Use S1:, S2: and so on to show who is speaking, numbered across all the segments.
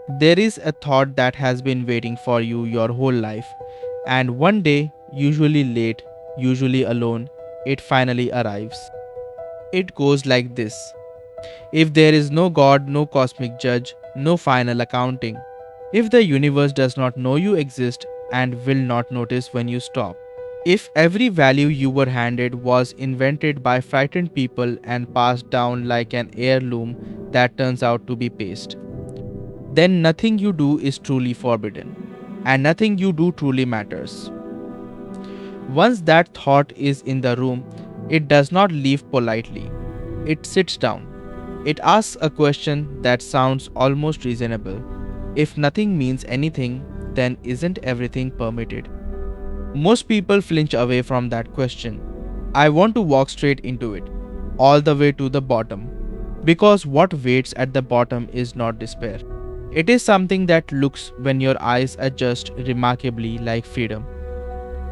S1: There is a thought that has been waiting for you your whole life, and one day, usually late, usually alone, it finally arrives. It goes like this: if there is no God, no cosmic judge, no final accounting, if the universe does not know you exist and will not notice when you stop, if every value you were handed was invented by frightened people and passed down like an heirloom that turns out to be paste, then nothing you do is truly forbidden, and nothing you do truly matters. Once that thought is in the room, it does not leave politely. It sits down. It asks a question that sounds almost reasonable. If nothing means anything, then isn't everything permitted? Most people flinch away from that question. I want to walk straight into it, all the way to the bottom. Because what waits at the bottom is not despair. It is something that looks when your eyes adjust remarkably like freedom.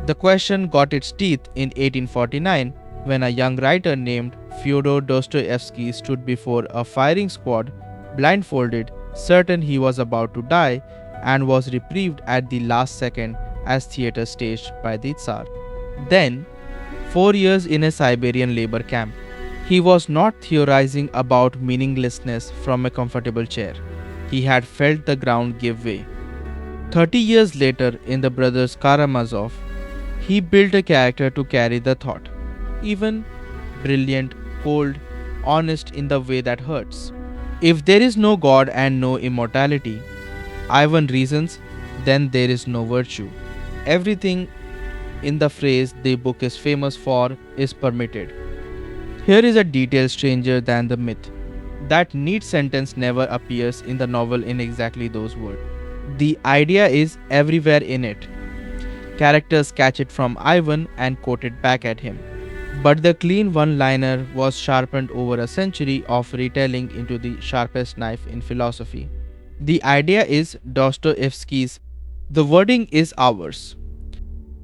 S1: The question got its teeth in 1849 when a young writer named Fyodor Dostoevsky stood before a firing squad, blindfolded, certain he was about to die, and was reprieved at the last second as theatre staged by the Tsar. Then, 4 years in a Siberian labor camp. He was not theorizing about meaninglessness from a comfortable chair. He had felt the ground give way. 30 years later, in the brothers Karamazov, he built a character to carry the thought. Even brilliant, cold, honest in the way that hurts. If there is no God and no immortality, Ivan reasons, then there is no virtue. Everything in the phrase the book is famous for is permitted. Here is a detail stranger than the myth. That neat sentence never appears in the novel in exactly those words. The idea is everywhere in it. Characters catch it from Ivan and quote it back at him. But the clean one-liner was sharpened over a century of retelling into the sharpest knife in philosophy. The idea is Dostoevsky's. The wording is ours.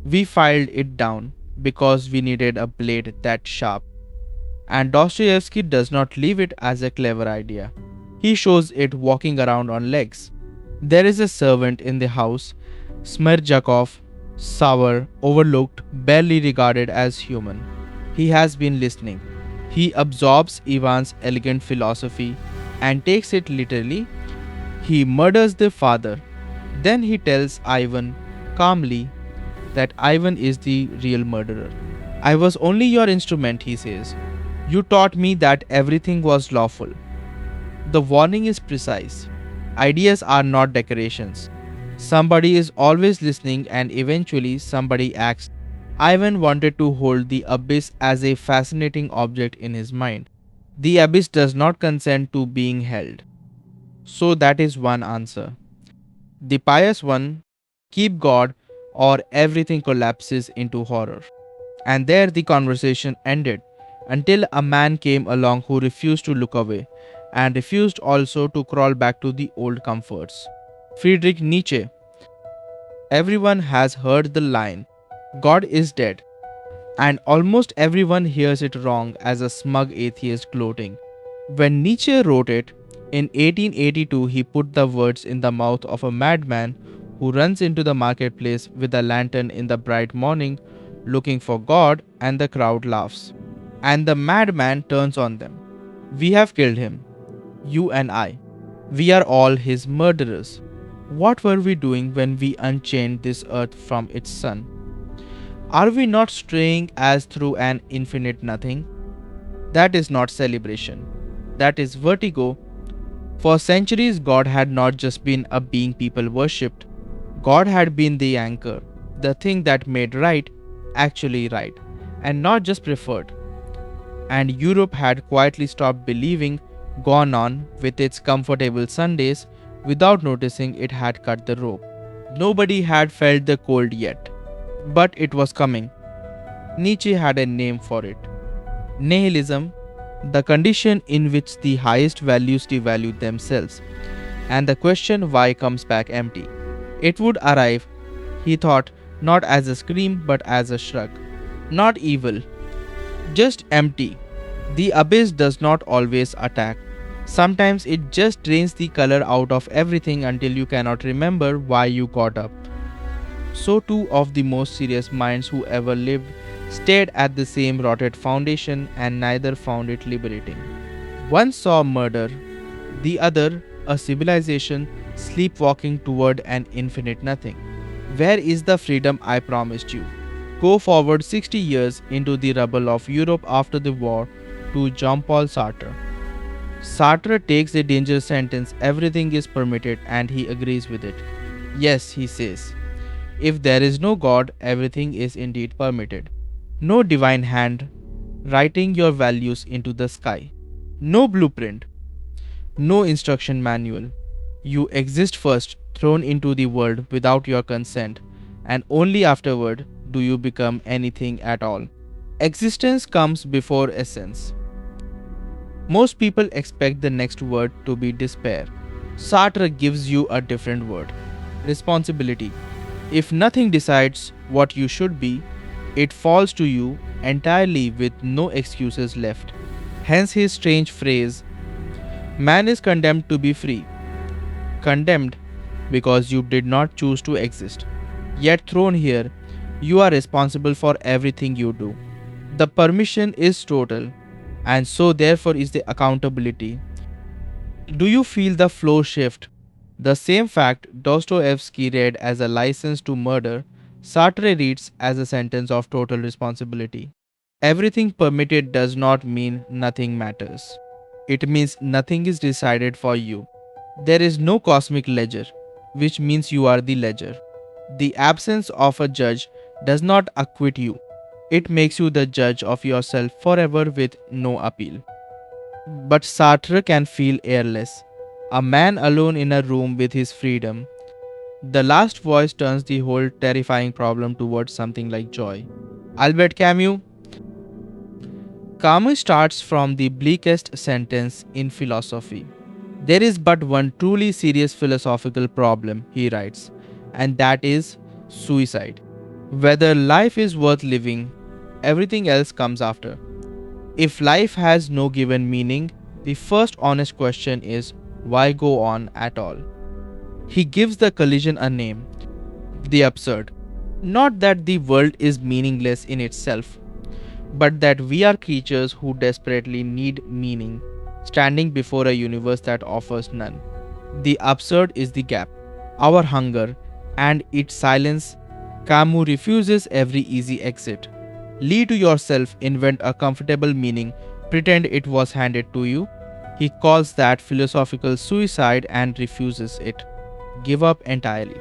S1: We filed it down because we needed a blade that sharp. And Dostoevsky does not leave it as a clever idea. He shows it walking around on legs. There is a servant in the house, Smerdyakov, sour, overlooked, barely regarded as human. He has been listening. He absorbs Ivan's elegant philosophy and takes it literally. He murders the father. Then he tells Ivan calmly that Ivan is the real murderer. I was only your instrument, he says. You taught me that everything was lawful. The warning is precise. Ideas are not decorations. Somebody is always listening and eventually somebody acts. Ivan wanted to hold the abyss as a fascinating object in his mind. The abyss does not consent to being held. So that is one answer. The pious one, keep God or everything collapses into horror. And there the conversation ended until a man came along who refused to look away and refused also to crawl back to the old comforts. Friedrich Nietzsche. Everyone has heard the line, God is dead, and almost everyone hears it wrong as a smug atheist gloating. When Nietzsche wrote it, in 1882 he put the words in the mouth of a madman who runs into the marketplace with a lantern in the bright morning looking for God, and the crowd laughs. And the madman turns on them. We have killed him. You and I. We are all his murderers. What were we doing when we unchained this earth from its sun? Are we not straying as through an infinite nothing? That is not celebration. That is vertigo. For centuries, God had not just been a being people worshipped. God had been the anchor, the thing that made right actually right, and not just preferred. And Europe had quietly stopped believing, gone on with its comfortable Sundays without noticing it had cut the rope. Nobody had felt the cold yet, but it was coming. Nietzsche had a name for it. Nihilism, the condition in which the highest values devalue themselves, and the question why comes back empty. It would arrive, he thought, not as a scream but as a shrug. Not evil, just empty. The abyss does not always attack. Sometimes it just drains the color out of everything until you cannot remember why you got up. So two of the most serious minds who ever lived stared at the same rotted foundation and neither found it liberating. One saw murder, the other a civilization sleepwalking toward an infinite nothing. Where is the freedom I promised you? Go forward 60 years into the rubble of Europe after the war to Jean-Paul Sartre. Sartre takes the dangerous sentence, everything is permitted, and he agrees with it. Yes, he says, if there is no God, everything is indeed permitted. No divine hand writing your values into the sky. No blueprint. No instruction manual. You exist first, thrown into the world without your consent, and only afterward do you become anything at all. Existence comes before essence. Most people expect the next word to be despair. Sartre gives you a different word: responsibility. If nothing decides what you should be, it falls to you entirely with no excuses left. Hence his strange phrase, man is condemned to be free. Condemned because you did not choose to exist. Yet thrown here, you are responsible for everything you do. The permission is total, and so therefore is the accountability. Do you feel the flow shift? The same fact Dostoevsky read as a license to murder, Sartre reads as a sentence of total responsibility. Everything permitted does not mean nothing matters. It means nothing is decided for you. There is no cosmic ledger, which means you are the ledger. The absence of a judge does not acquit you. It makes you the judge of yourself forever with no appeal. But Sartre can feel airless. A man alone in a room with his freedom. The last voice turns the whole terrifying problem towards something like joy. Albert Camus. Camus starts from the bleakest sentence in philosophy. There is but one truly serious philosophical problem, he writes, and that is suicide. Whether life is worth living, everything else comes after. If life has no given meaning, the first honest question is, why go on at all? He gives the collision a name, the absurd. Not that the world is meaningless in itself, but that we are creatures who desperately need meaning, standing before a universe that offers none. The absurd is the gap, our hunger, and its silence. Camus refuses every easy exit. Lie to yourself, invent a comfortable meaning, pretend it was handed to you. He calls that philosophical suicide and refuses it. Give up entirely.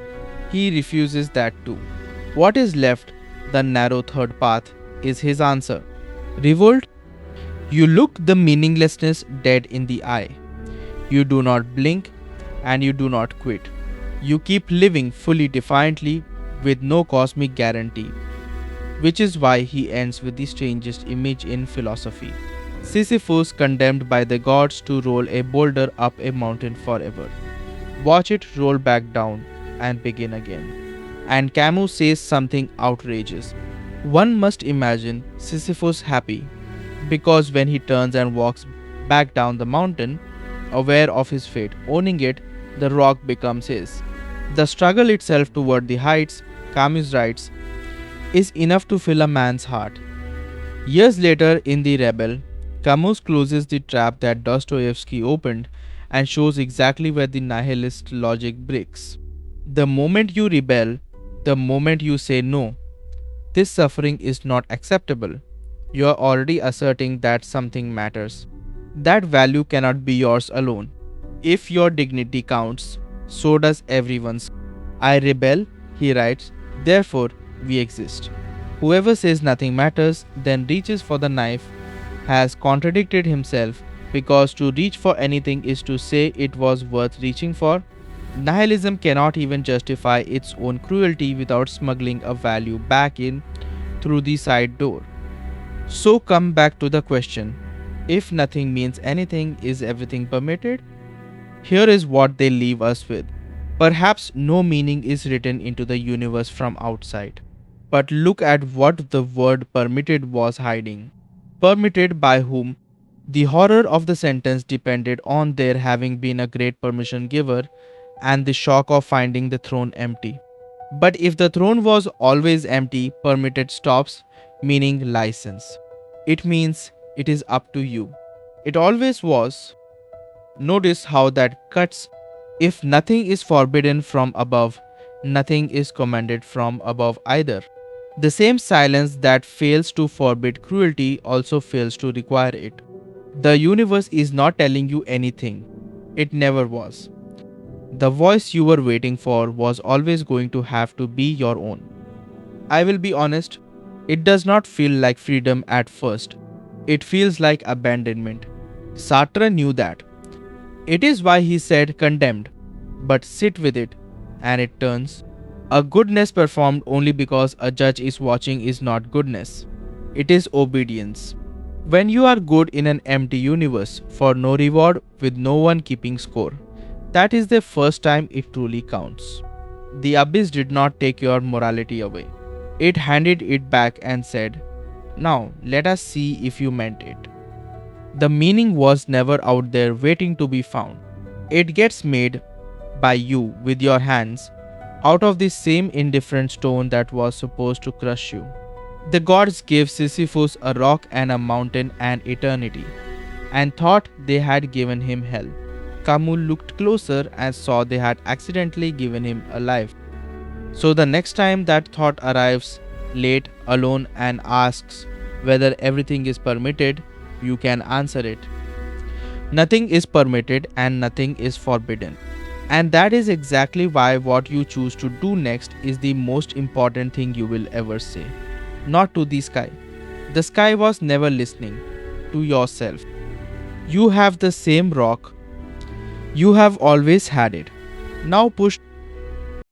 S1: He refuses that too. What is left, the narrow third path, is his answer. Revolt? You look the meaninglessness dead in the eye. You do not blink and you do not quit. You keep living fully defiantly with no cosmic guarantee. Which is why he ends with the strangest image in philosophy. Sisyphus condemned by the gods to roll a boulder up a mountain forever. Watch it roll back down and begin again. And Camus says something outrageous. One must imagine Sisyphus happy, because when he turns and walks back down the mountain, aware of his fate, owning it, the rock becomes his. The struggle itself toward the heights, Camus writes, is enough to fill a man's heart. Years later in The Rebel, Camus closes the trap that Dostoevsky opened and shows exactly where the nihilist logic breaks. The moment you rebel, the moment you say no, this suffering is not acceptable, you are already asserting that something matters. That value cannot be yours alone. If your dignity counts, so does everyone's. I rebel, he writes, therefore we exist. Whoever says nothing matters, then reaches for the knife, has contradicted himself, because to reach for anything is to say it was worth reaching for. Nihilism cannot even justify its own cruelty without smuggling a value back in through the side door. So come back to the question, if nothing means anything, is everything permitted? Here is what they leave us with. Perhaps no meaning is written into the universe from outside. But look at what the word permitted was hiding. Permitted by whom? The horror of the sentence depended on their having been a great permission giver and the shock of finding the throne empty. But if the throne was always empty, permitted stops meaning license. It means it is up to you. It always was. Notice how that cuts. If nothing is forbidden from above, nothing is commanded from above either. The same silence that fails to forbid cruelty also fails to require it. The universe is not telling you anything. It never was. The voice you were waiting for was always going to have to be your own. I will be honest, it does not feel like freedom at first. It feels like abandonment. Sartre knew that. It is why he said condemned, but sit with it, and it turns. A goodness performed only because a judge is watching is not goodness. It is obedience. When you are good in an empty universe for no reward with no one keeping score, that is the first time it truly counts. The abyss did not take your morality away. It handed it back and said, "Now let us see if you meant it." The meaning was never out there waiting to be found. It gets made by you with your hands out of the same indifferent stone that was supposed to crush you. The gods gave Sisyphus a rock and a mountain and eternity, and thought they had given him hell. Camus looked closer and saw they had accidentally given him a life. So the next time that thought arrives late, alone, and asks whether everything is permitted, you can answer it. Nothing is permitted and nothing is forbidden. And that is exactly why what you choose to do next is the most important thing you will ever say. Not to the sky. The sky was never listening. To yourself. You have the same rock. You have always had it. Now push